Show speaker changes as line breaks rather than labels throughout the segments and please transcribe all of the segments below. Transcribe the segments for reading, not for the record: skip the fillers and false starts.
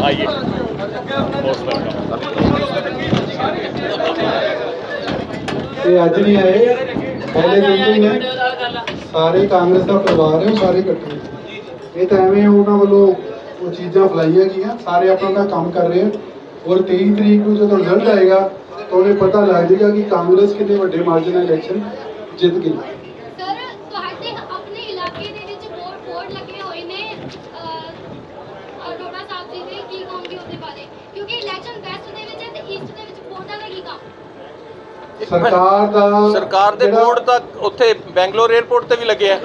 आइए
ये अज नहीं आए, पहले दिन ही ने सारे कांग्रेस का परिवार है, सारे इकट्ठे ये तो एवं उन्होंने वालों वो चीज़ा फैलाइया गई, सारे अपना काम कर रहे हैं। और 23 तरीक को जो रिजल्ट आएगा तो उन्हें पता लग जाएगा कि कांग्रेस कितने बड़े मार्जिन इलेक्शन जित गई।
सरकार ਦੇ ਬੋਰਡ ਤਾਂ ਉੱਥੇ ਬੈਂਗਲੌਰ 에ਅਰਪੋਰਟ ਤੇ ਵੀ ਲੱਗੇ ਆ,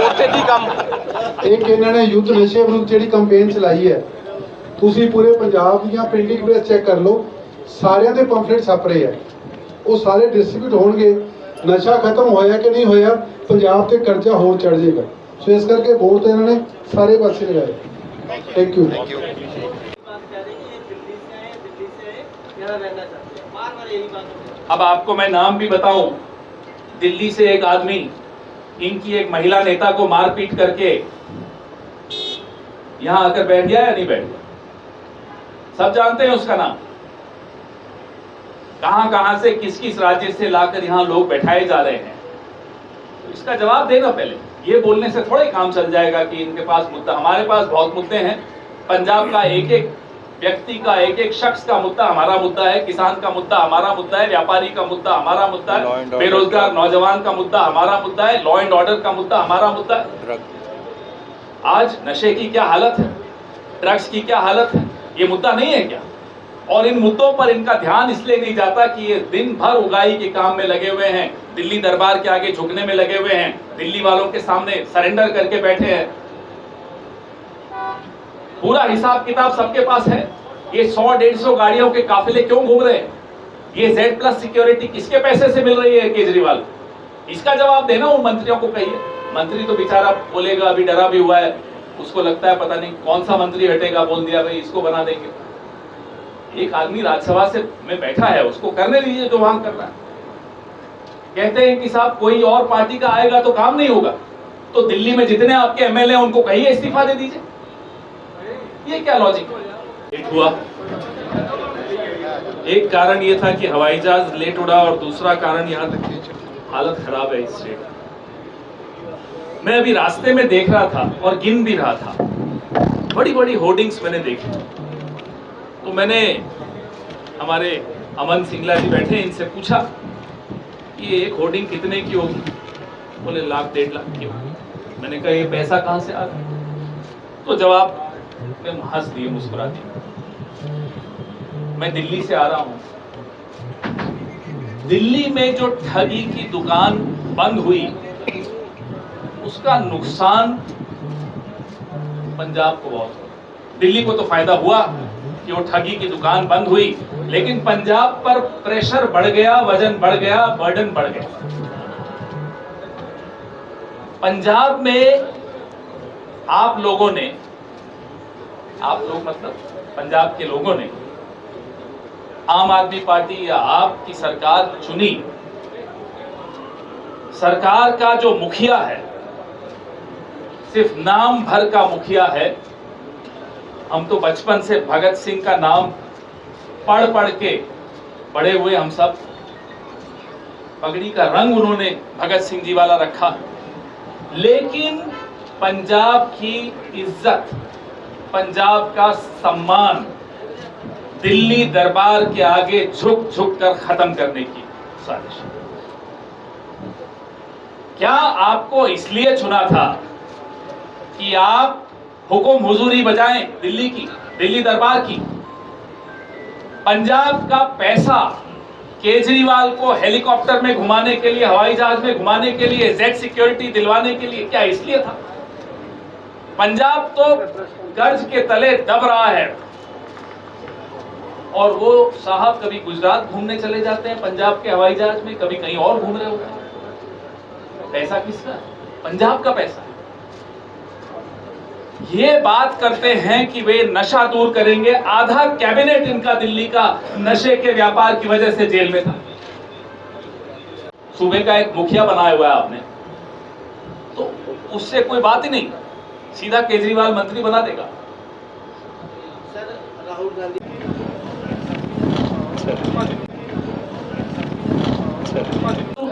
ਉੱਥੇ ਕੀ ਕੰਮ।
एक इन्होंने युद्ध नशे विरुद्ध जी कंपेन चलाई है, तुसी पूरे पंजाब ਦੀਆਂ प्रिंटिंग प्रेस चेक कर लो, सारे ਦੇ पंफलेट छप रहे हैं, वो सारे डिस्ट्रीब्यूट होंगे। नशा खत्म होया कि नहीं होया, पंजाब ते कर्जा होर चढ़ जाएगा। सो इस करके वोट तो इन्होंने सारे पासे लगाए। Thank you.
अब आपको मैं नाम भी बताऊं, दिल्ली से एक आदमी इनकी एक महिला नेता को मारपीट करके यहां आकर बैठ गया या नहीं बैठ गया, सब जानते हैं उसका नाम। कहां कहां से किस किस राज्य से लाकर यहां लोग बैठाए जा रहे हैं, तो इसका जवाब देना। पहले ये बोलने से थोड़ा ही काम चल जाएगा कि इनके पास मुद्दा, हमारे पास बहुत मुद्दे हैं। पंजाब का एक एक व्यक्ति का, एक एक शख्स का मुद्दा हमारा मुद्दा है, किसान का मुद्दा हमारा मुद्दा है, व्यापारी का मुद्दा हमारा मुद्दा है, बेरोजगार नौजवान का मुद्दा हमारा मुद्दा है, लॉ एंड ऑर्डर का मुद्दा हमारा मुद्दा है। आज नशे की क्या हालत है, ड्रग्स की क्या हालत है, ये मुद्दा नहीं है क्या? और इन मुद्दों पर इनका ध्यान इसलिए नहीं जाता कि ये दिन भर उगाई के काम में लगे हुए हैं, दिल्ली दरबार के आगे झुकने में लगे हुए हैं, दिल्ली वालों के सामने सरेंडर करके बैठे हैं। पूरा हिसाब किताब सबके पास है। ये 100-150 गाड़ियों के काफिले क्यों घूम रहे हैं? ये Z+ सिक्योरिटी किसके पैसे से मिल रही है केजरीवाल? इसका जवाब देना उन मंत्रियों को कहिए। मंत्री तो बेचारा बोलेगा, अभी डरा भी हुआ है, उसको लगता है पता नहीं कौन सा मंत्री हटेगा, बोल दिया भाई इसको बना देंगे। एक आदमी राज्यसभा से में बैठा है, उसको करने दीजिए जो वहां कर रहा है। कहते हैं कि साहब कोई और पार्टी का आएगा तो काम नहीं होगा, तो दिल्ली में जितने आपके MLA उनको कहिए इस्तीफा दे दीजिए। ये क्या लॉजिक हुआ? एक कारण ये था कि हवाई जहाज लेट उड़ा, और दूसरा कारण यहाँ तक हालत खराब है इस स्टेट। मैं अभी रास्ते में देख रहा था और गिन भी रहा था, बड़ी बड़ी होर्डिंग्स मैंने देखी। तो मैंने, हमारे अमन सिंगला जी बैठे, इनसे पूछा कि ये एक होर्डिंग कितने की होगी? बोले 1-1.5 लाख की होगी। मैंने कहा ये पैसा कहां से आ रहा? तो जवाब में हंस दिए, मुस्कुरा दिए। मैं दिल्ली से आ रहा हूं, दिल्ली में जो ठगी की दुकान बंद हुई उसका नुकसान पंजाब को बहुत हुआ। दिल्ली को तो फायदा हुआ कि वो ठगी की दुकान बंद हुई, लेकिन पंजाब पर प्रेशर बढ़ गया, वजन बढ़ गया, बर्डन बढ़ गया। पंजाब में आप लोगों ने, आप लोग मतलब पंजाब के लोगों ने आम आदमी पार्टी या आपकी सरकार चुनी। सरकार का जो मुखिया है सिर्फ नाम भर का मुखिया है। हम तो बचपन से भगत सिंह का नाम पढ़ पढ़ के बड़े हुए, हम सब। पगड़ी का रंग उन्होंने भगत सिंह जी वाला रखा, लेकिन पंजाब की इज्जत, पंजाब का सम्मान दिल्ली दरबार के आगे झुक झुक कर खत्म करने की साजिश। क्या आपको इसलिए चुना था कि आप हुकुम हुजूरी बजाएं दिल्ली की, दिल्ली दरबार की? पंजाब का पैसा केजरीवाल को हेलीकॉप्टर में घुमाने के लिए, हवाई जहाज में घुमाने के लिए, Z सिक्योरिटी दिलवाने के लिए, क्या इसलिए था? पंजाब तो कर्ज के तले दब रहा है, और वो साहब कभी गुजरात घूमने चले जाते हैं पंजाब के हवाई जहाज में, कभी कहीं और घूम रहे होते हैं। पैसा किसका? पंजाब का पैसा। ये बात करते हैं कि वे नशा दूर करेंगे, आधा कैबिनेट इनका दिल्ली का नशे के व्यापार की वजह से जेल में था। सूबे का एक मुखिया बनाया हुआ है आपने, तो उससे कोई बात ही नहीं, सीधा केजरीवाल मंत्री बना देगा।
राहुल गांधी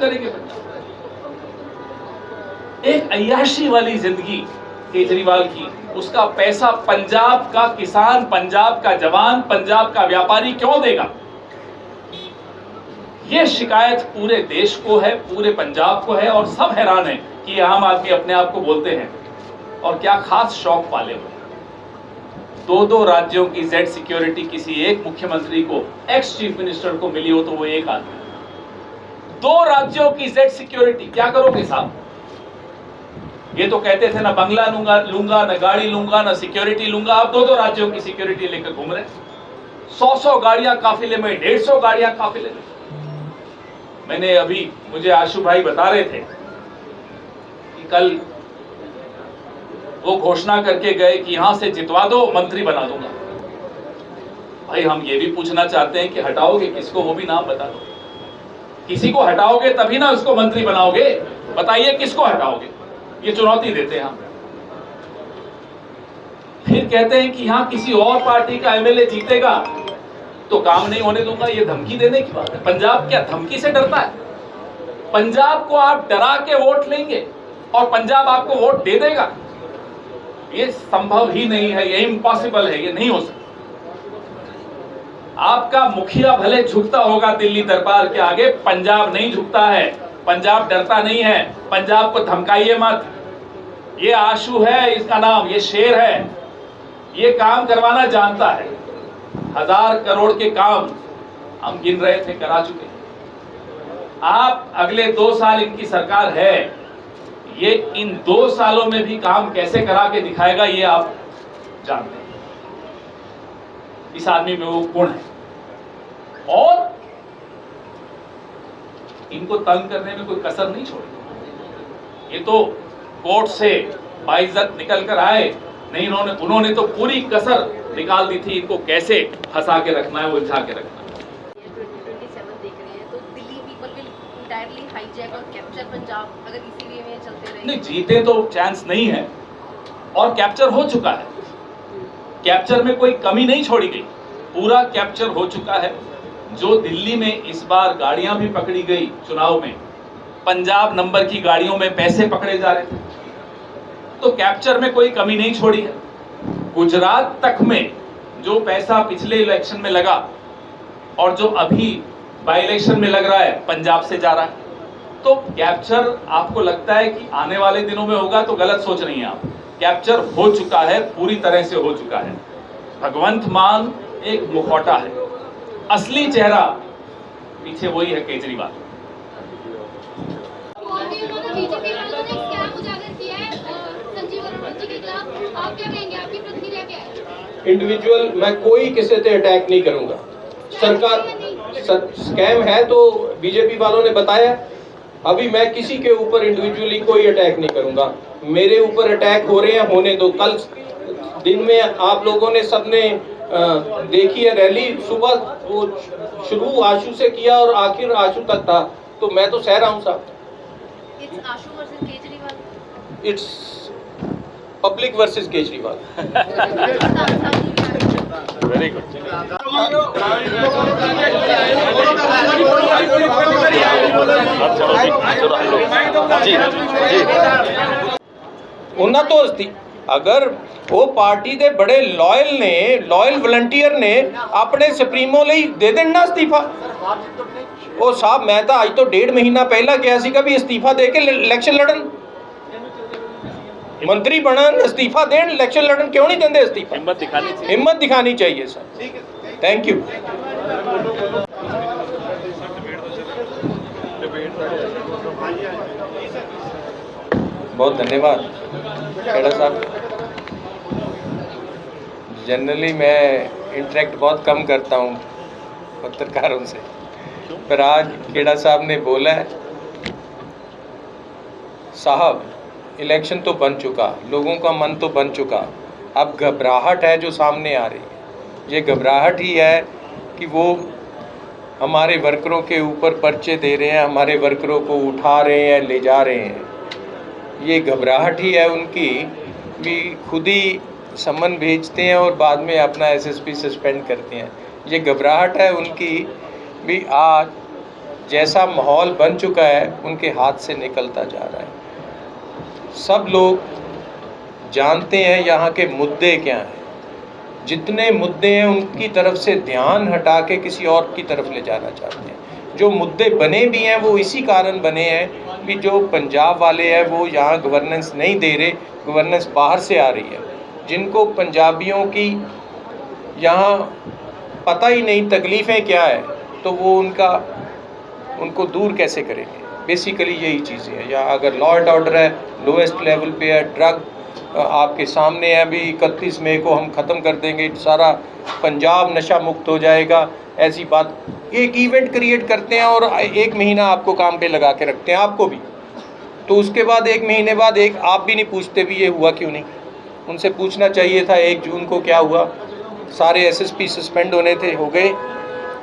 करेंगे। एक अय्याशी वाली जिंदगी केजरीवाल की, उसका पैसा पंजाब का किसान, पंजाब का जवान, पंजाब का व्यापारी क्यों देगा? यह शिकायत पूरे देश को है, पूरे पंजाब को है, और सब हैरान है कि आम आदमी अपने आप को बोलते हैं और क्या खास शौक पाले हुए। दो राज्यों की जेड सिक्योरिटी किसी एक मुख्यमंत्री को, एक्स चीफ मिनिस्टर को मिली हो तो वो एक आदमी। 2 राज्यों की जेड सिक्योरिटी, क्या करोगे साहब? ये तो कहते थे ना बंगला लूंगा, ना गाड़ी लूंगा, ना सिक्योरिटी लूंगा। अब 2 राज्यों की सिक्योरिटी लेकर घूम रहे। 100 गाड़ियां काफिले में, 150 गाड़ियां काफिले में। मैंने अभी, मुझे आशु भाई बता रहे थे कि कल वो घोषणा करके गए कि यहां से जितवा दो, मंत्री बना दूंगा। भाई हम ये भी पूछना चाहते हैं कि हटाओगे किसको, वो भी नाम बता दो। किसी को हटाओगे तभी ना उसको मंत्री बनाओगे, बताइए किसको हटाओगे? ये चुनौती देते हैं हम। फिर कहते हैं कि यहां किसी और पार्टी का एमएलए जीतेगा तो काम नहीं होने दूंगा। ये धमकी देने की बात है। पंजाब क्या धमकी से डरता है? पंजाब को आप डरा के वोट लेंगे और पंजाब आपको वोट दे देगा? ये संभव ही नहीं है, ये इम्पॉसिबल है, ये नहीं हो सकता। आपका मुखिया भले झुकता होगा दिल्ली दरबार के आगे, पंजाब नहीं झुकता है, पंजाब डरता नहीं है। पंजाब को धमकाइए मत। ये आशु है इसका नाम, ये शेर है, ये काम करवाना जानता है। 1000 करोड़ के काम हम गिन रहे थे, करा चुके। आप अगले 2 साल इनकी सरकार है, ये इन 2 सालों में भी काम कैसे करा के दिखाएगा ये आप जानते हैं। इस आदमी में वो गुण है, और इनको तंग करने में कोई कसर नहीं छोड़ी। ये तो कोर्ट से बाइज्जत निकल कर आए नहीं, उन्होंने तो पूरी कसर निकाल दी थी इनको कैसे फंसा के रखना है, उलझा के रखना है।
27 देख रहे हैं तो Delhi people will entirely hijack और कैप्चर पंजाब अगर इसी वे में चलते रहे।
नहीं, जीते तो चांस नहीं है, और कैप्चर हो चुका है। कैप्चर में कोई कमी नहीं छोड़ी गई, पूरा कैप्चर हो चुका है। जो दिल्ली में इस बार गाड़ियां भी पकड़ी गई चुनाव में, पंजाब नंबर की गाड़ियों में पैसे पकड़े जा रहे थे, तो कैप्चर में कोई कमी नहीं छोड़ी है। गुजरात तक में जो पैसा पिछले इलेक्शन में लगा और जो अभी बाई इलेक्शन में लग रहा है, पंजाब से जा रहा है। तो कैप्चर आपको लगता है कि आने वाले दिनों में होगा, तो गलत सोच रही हैं आप। कैप्चर हो चुका है, पूरी तरह से हो चुका है। भगवंत मान एक मुखौटा है, असली चेहरा पीछे वही है केजरीवाल।
बीजेपी वालों ने स्कैम उजागर किया है संजीव अरोड़ा जी के खिलाफ, आप क्या कहेंगे, आपकी प्रतिक्रिया क्या है?
इंडिविजुअल मैं कोई किसी पे अटैक नहीं करूंगा। सरकार स्कैम है तो बीजेपी वालों ने बताया। अभी मैं किसी के ऊपर इंडिविजुअली कोई अटैक नहीं करूंगा। मेरे ऊपर अटैक हो रहे हैं, होने दो। कल दिन में आप लोगों ने सबने देखी है रैली, सुबह वो शुरू आशु से किया और आखिर आशु तक था, तो मैं तो सह रहा हूँ साहब।
It's Ashu versus Kejriwal,
it's public versus Kejriwal. Very good. ਉਹਨਾਂ ਤੋਂ अगर वो पार्टी के बड़े लॉयल वलंटियर ने अपने सुप्रीमो ਲਈ दे देना इस्तीफा। ਉਹ साहब मैं तो अज तो 1.5 महीना पहला कहा सीगा भी इस्तीफा दे के इलैक्शन लड़न, मंत्री बनन, इस्तीफा देन, इलैक्शन लड़न। क्यों नहीं देंगे इस्तीफा? हिम्मत दिखानी चाहिए सर। Thank you. बहुत धन्यवाद खेड़ा साहब। जनरली मैं इंटरेक्ट बहुत कम करता हूँ पत्रकारों से, पर आज खेड़ा साहब ने बोला है, साहब इलेक्शन तो बन चुका, लोगों का मन तो बन चुका, अब घबराहट है जो सामने आ रही है। ये घबराहट ही है कि वो हमारे वर्करों के ऊपर पर्चे दे रहे हैं, हमारे वर्करों को उठा रहे हैं, ले जा रहे हैं। ये घबराहट ही है उनकी, भी खुद ही समन भेजते हैं और बाद में अपना एसएसपी सस्पेंड करते हैं। ये घबराहट है उनकी भी, आज जैसा माहौल बन चुका है उनके हाथ से निकलता जा रहा है। सब लोग जानते हैं यहाँ के मुद्दे क्या हैं, जितने मुद्दे हैं उनकी तरफ से ध्यान हटा के किसी और की तरफ ले जाना चाहते हैं। जो मुद्दे बने भी हैं वो इसी कारण बने हैं कि जो पंजाब वाले हैं वो यहाँ गवर्नेंस नहीं दे रहे, गवर्नेंस बाहर से आ रही है। जिनको पंजाबियों की यहाँ पता ही नहीं तकलीफ़ें क्या है, तो वो उनको दूर कैसे करेंगे। बेसिकली यही चीज़ें हैं। या अगर लॉ एंड ऑर्डर है लोएस्ट लेवल पे है, ड्रग आपके सामने है, अभी 31 मई को हम ख़त्म कर देंगे, सारा पंजाब नशा मुक्त हो जाएगा, ऐसी बात एक इवेंट क्रिएट करते हैं और 1 महीना आपको काम पे लगा के रखते हैं, आपको भी। तो उसके बाद 1 महीने बाद आप भी नहीं पूछते भी ये हुआ क्यों नहीं। उनसे पूछना चाहिए था 1 जून को क्या हुआ। सारे एसएसपी सस्पेंड होने थे, हो गए,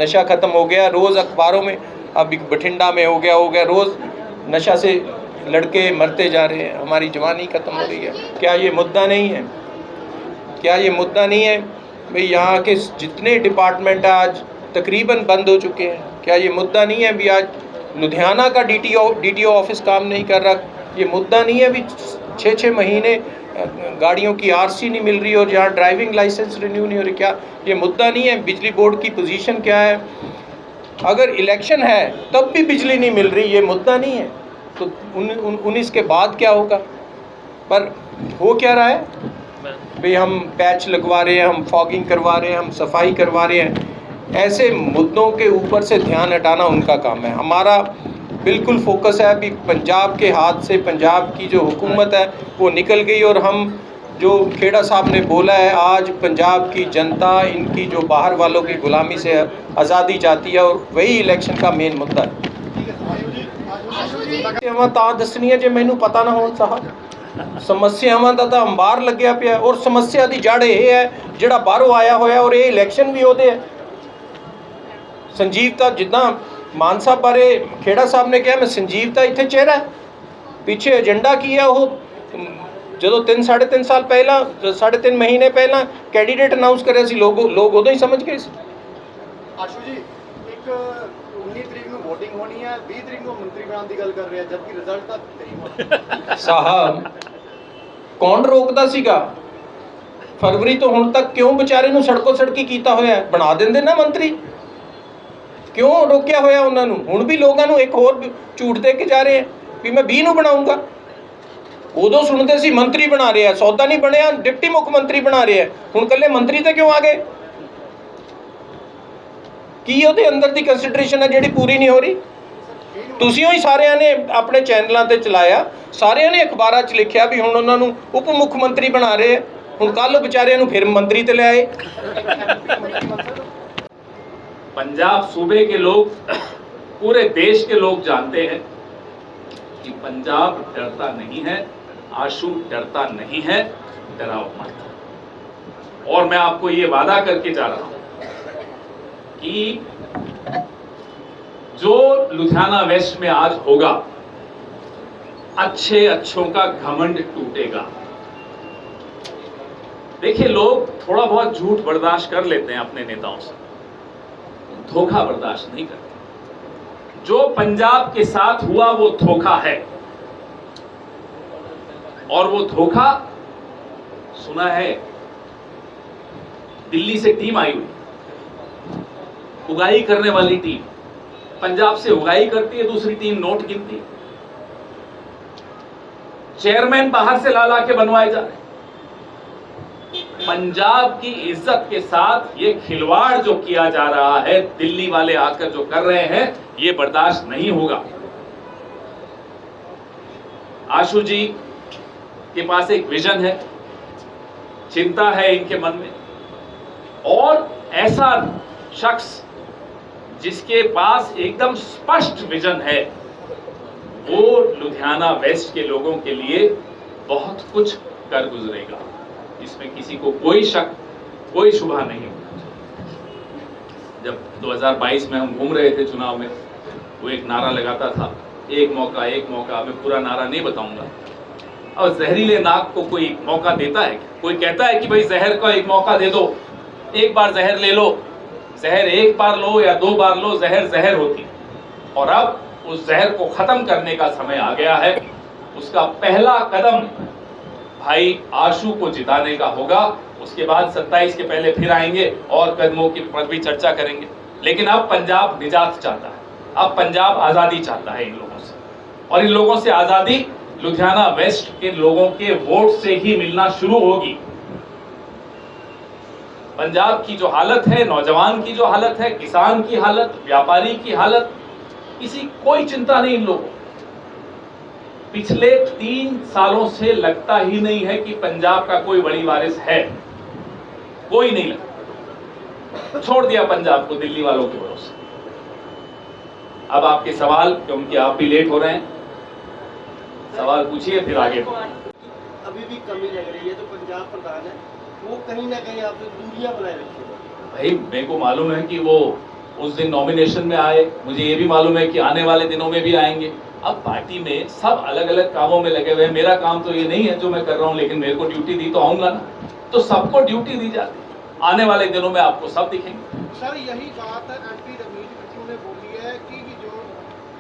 नशा ख़त्म हो गया। रोज़ अखबारों में अब बठिंडा में हो गया, रोज़ नशा से लड़के मरते जा रहे हैं, हमारी जवानी ख़त्म हो रही है। क्या ये मुद्दा नहीं है? क्या ये मुद्दा नहीं है भाई? यहाँ के जितने डिपार्टमेंट आज तकरीबन बंद हो चुके हैं, क्या ये मुद्दा नहीं है भी? आज लुधियाना का डीटीओ ऑफिस काम नहीं कर रहा, ये मुद्दा नहीं है भी? 6-6 महीने गाड़ियों की आरसी नहीं मिल रही और जहाँ ड्राइविंग लाइसेंस रिन्यू नहीं हो रही, क्या ये मुद्दा नहीं है? बिजली बोर्ड की पोजीशन क्या है? अगर इलेक्शन है तब भी बिजली नहीं मिल रही, ये मुद्दा नहीं है? तो 19 के बाद क्या होगा? पर हो क्या रहा है भाई? हम पैच लगवा रहे हैं, हम फॉगिंग करवा रहे हैं, हम सफाई करवा रहे हैं। ऐसे मुद्दों के ऊपर से ध्यान हटाना उनका काम है। हमारा बिल्कुल फोकस है अभी पंजाब के हाथ से, पंजाब की जो हुकूमत है वो निकल गई। और हम जो खेड़ा साहब ने बोला है, आज पंजाब की जनता इनकी जो बाहर वालों की गुलामी से आज़ादी चाहती है, और वही इलेक्शन का मेन मुद्दा है। ਤਾਂ ਦੱਸਣੀ ਹੈ ਜੇ ਮੈਨੂੰ ਪਤਾ ਨਾ ਹੋਣ ਸਾਹਿਬ। ਸਮੱਸਿਆਵਾਂ ਦਾ ਤਾਂ ਅੰਬਾਰ ਲੱਗਿਆ ਪਿਆ, ਔਰ ਸਮੱਸਿਆ ਦੀ ਜੜ ਇਹ ਹੈ ਜਿਹੜਾ ਬਾਹਰੋਂ ਆਇਆ ਹੋਇਆ, ਔਰ ਇਹ ਇਲੈਕਸ਼ਨ ਵੀ ਉਹਦੇ ਹੈ। ਸੰਜੀਵਤਾ, ਜਿੱਦਾਂ ਮਾਨ ਸਾਹਿਬ ਬਾਰੇ ਖੇੜਾ ਸਾਹਿਬ ਨੇ ਕਿਹਾ, ਮੈਂ ਸੰਜੀਵਤਾ ਇੱਥੇ ਚਿਹਰਾ ਹੈ, ਪਿੱਛੇ ਏਜੰਡਾ ਕੀ ਹੈ? ਉਹ ਜਦੋਂ 3-3.5 ਸਾਲ ਪਹਿਲਾਂ, 3.5 ਮਹੀਨੇ ਪਹਿਲਾਂ ਕੈਂਡੀਡੇਟ ਅਨਾਉਂਸ ਕਰਿਆ ਸੀ, ਲੋਕ ਉਦੋਂ ਹੀ ਸਮਝ ਗਏ ਸੀ।
ਆਸ਼ੂ ਜੀ, ਇੱਕ 19 ਤਰੀਕ ਨੂੰ VOTING ਹੋਣੀ ਹੈ, 20 ਤਰੀਕ ਨੂੰ ਮੰਤਰੀ ਬਣਾਉਣ ਦੀ ਗੱਲ ਕਰ ਰਹੇ ਆ, ਜਦਕਿ ਰਿਜ਼ਲਟ ਤਾਂ 23
ਸਾਹਿਬ ਕੌਣ ਰੋਕਦਾ ਸੀਗਾ? ਫਰਵਰੀ ਤੋਂ ਹੁਣ ਤੱਕ ਕਿਉਂ ਵਿਚਾਰੇ ਨੂੰ ਸੜਕੋ ਸੜਕੀ ਕੀਤਾ ਹੋਇਆ? ਬਣਾ ਦਿੰਦੇ ਨਾ ਮੰਤਰੀ, ਕਿਉਂ ਰੋਕਿਆ ਹੋਇਆ ਉਹਨਾਂ ਨੂੰ? ਹੁਣ ਵੀ ਲੋਕਾਂ ਨੂੰ ਇੱਕ ਹੋਰ ਝੂਠ ਦੇ ਕੇ ਜਾ ਰਹੇ ਆ ਵੀ ਮੈਂ 20 ਨੂੰ ਬਣਾਉਂਗਾ। ਉਦੋਂ ਸੁਣਦੇ ਸੀ ਮੰਤਰੀ ਬਣਾ ਰਿਹਾ, ਸੌਦਾ ਨਹੀਂ ਬਣਿਆ, ਡਿਪਟੀ ਮੁੱਖ ਮੰਤਰੀ ਬਣਾ ਰਿਹਾ। ਹੁਣ ਇਕੱਲੇ ਮੰਤਰੀ ਤੇ ਕਿਉਂ ਆ ਗਏ? ਕੀ ਉਹਦੇ ਅੰਦਰ ਦੀ ਕੰਸੀਡਰੇਸ਼ਨ ਹੈ ਜਿਹੜੀ ਪੂਰੀ ਨਹੀਂ ਹੋ ਰਹੀ? ਤੁਸੀਂ ਹੀ ਸਾਰਿਆਂ ਨੇ ਆਪਣੇ ਚੈਨਲਾਂ ਤੇ ਚਲਾਇਆ, ਸਾਰਿਆਂ ਨੇ ਅਖਬਾਰਾਂ 'ਚ ਲਿਖਿਆ ਵੀ ਹੁਣ ਉਹਨਾਂ ਨੂੰ ਉਪ ਮੁੱਖ ਮੰਤਰੀ ਬਣਾ ਰਹੇ ਆ। ਹੁਣ ਕੱਲ ਵਿਚਾਰਿਆਂ ਨੂੰ ਫਿਰ ਮੰਤਰੀ ਤੇ ਲੈ ਆਏ।
पंजाब सूबे के लोग, पूरे देश के लोग जानते हैं कि पंजाब डरता नहीं है, आशू डरता नहीं है, डराओ मत। और मैं आपको ये वादा करके जा रहा हूं कि जो लुधियाना वेस्ट में आज होगा, अच्छों का घमंड टूटेगा। देखिए, लोग थोड़ा बहुत झूठ बर्दाश्त कर लेते हैं अपने नेताओं से, धोखा बर्दाश्त नहीं करते। जो पंजाब के साथ हुआ वो धोखा है, और वो धोखा सुना है। दिल्ली से टीम आई हुई, उगाई करने वाली टीम, पंजाब से उगाई करती है, दूसरी टीम नोट गिनती है। चेयरमैन बाहर से ला के बनवाए जा रहे हैं। पंजाब की इज्जत के साथ ये खिलवाड़ जो किया जा रहा है, दिल्ली वाले आकर जो कर रहे हैं, ये बर्दाश्त नहीं होगा। आशू जी के पास एक विजन है, चिंता है इनके मन में, और ऐसा शख्स जिसके पास एकदम स्पष्ट विजन है, वो लुधियाना वेस्ट के लोगों के लिए बहुत कुछ कर गुजरेगा। इसमें किसी को कोई शक, कोई शुबा नहीं होना चाहिए। जब 2022 में हम घूम रहे थे चुनाव में, वो एक नारा लगाता था, एक मौका। मैं पूरा नारा नहीं बताऊंगा, और जहरीले नाक को कोई मौका देता है? कोई कहता है कि भाई जहर का एक मौका दे दो, एक बार जहर ले लो। जहर एक बार लो या 2 बार लो, जहर जहर होती है। और अब उस जहर को खत्म करने का समय आ गया है। उसका पहला कदम भाई आशु को जिताने का होगा। उसके बाद 27 के पहले फिर आएंगे और कदमों की पर भी चर्चा करेंगे। लेकिन अब पंजाब निजात चाहता है, अब पंजाब आजादी चाहता है इन लोगों से। और इन लोगों से आजादी लुधियाना वेस्ट के लोगों के वोट से ही मिलना शुरू होगी। पंजाब की जो हालत है, नौजवान की जो हालत है, किसान की हालत, व्यापारी की हालत, कोई चिंता नहीं इन लोगों को। पिछले 3 सालों से लगता ही नहीं है कि पंजाब का कोई बड़ी वारिस है, कोई नहीं लगता। छोड़ दिया पंजाब को दिल्ली वालों के भरोसे। अब आपके सवाल, क्योंकि आप भी लेट हो रहे हैं, सवाल पूछिए फिर आगे।
अभी भी कमी लग रही है, तो पंजाब प्रधान है वो कहीं ना कहीं आपसे दूरियां बनाए रखेगा।
भाई मेरे को मालूम है कि वो उस दिन नॉमिनेशन में आए, मुझे ये भी मालूम है कि आने वाले दिनों में भी आएंगे। अब पार्टी में सब अलग अलग कामों में लगे हुए हैं। मेरा काम तो ये नहीं है जो मैं कर रहा हूँ, लेकिन मेरे को ड्यूटी दी तो आऊंगा ना। तो सबको ड्यूटी दी जाती है। आने वाले दिनों में आपको सब दिखेंगे।
सर यही बात एमपी रमेश बैसु ने बोली है कि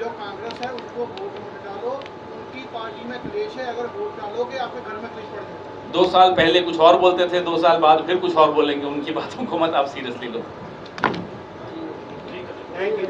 जो कांग्रेस है उसको वोट मत डालो, उनकी पार्टी में क्लेश है, अगर वोट डालोगे आपके घर में क्लेश पड़ जाएगा।
2 साल पहले कुछ और बोलते थे, 2 साल बाद फिर कुछ और बोलेंगे। उनकी बातों को मत आप सीरियसली लो।
Thank you.